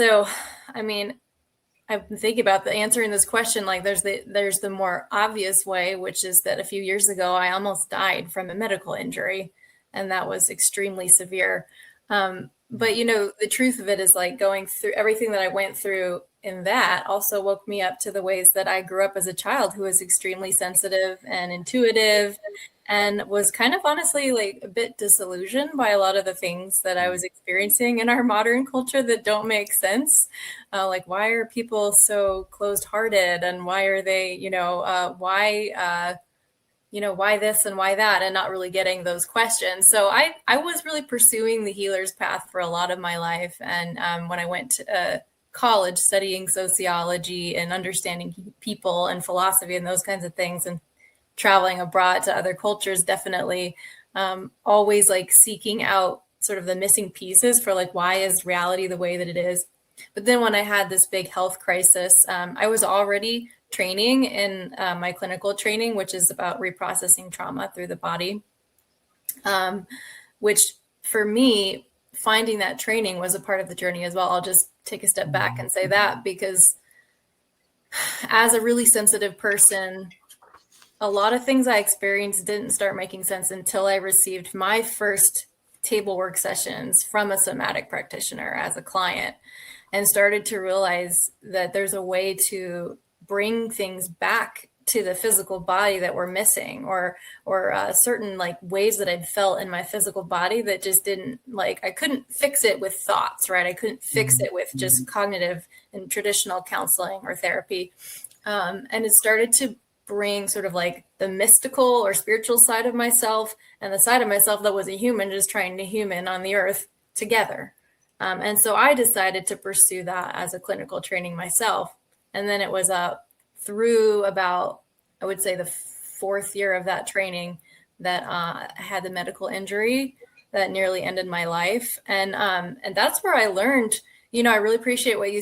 So, I mean, I've been thinking about the answering this question. Like there's the more obvious way, which is that a few years ago, I almost died from a medical injury, and that was extremely severe. But the truth of it is like going through everything that I went through in that also woke me up to the ways that I grew up as a child who was extremely sensitive and intuitive and was kind of honestly like a bit disillusioned by a lot of the things that I was experiencing in our modern culture that don't make sense. Like, why are people so closed-hearted, and why are they, why this and why that, and not really getting those questions. So I was really pursuing the healer's path for a lot of my life. And when I went to college studying sociology and understanding people and philosophy and those kinds of things, and traveling abroad to other cultures, definitely always like seeking out sort of the missing pieces for like, why is reality the way that it is? But then when I had this big health crisis, I was already training in my clinical training, which is about reprocessing trauma through the body, which for me, finding that training was a part of the journey as well. I'll just take a step back and say that, because as a really sensitive person, a lot of things I experienced didn't start making sense until I received my first table work sessions from a somatic practitioner as a client, and started to realize that there's a way to bring things back to the physical body that were missing, or certain like ways that I'd felt in my physical body that just didn't, like, I couldn't fix it with thoughts, right? I couldn't fix it with just cognitive and traditional counseling or therapy. And it started to bring sort of like the mystical or spiritual side of myself and the side of myself that was a human just trying to human on the earth together. And so I decided to pursue that as a clinical training myself. And then it was through about, I would say, the fourth year of that training that I had the medical injury that nearly ended my life. And that's where I learned, I really appreciate what you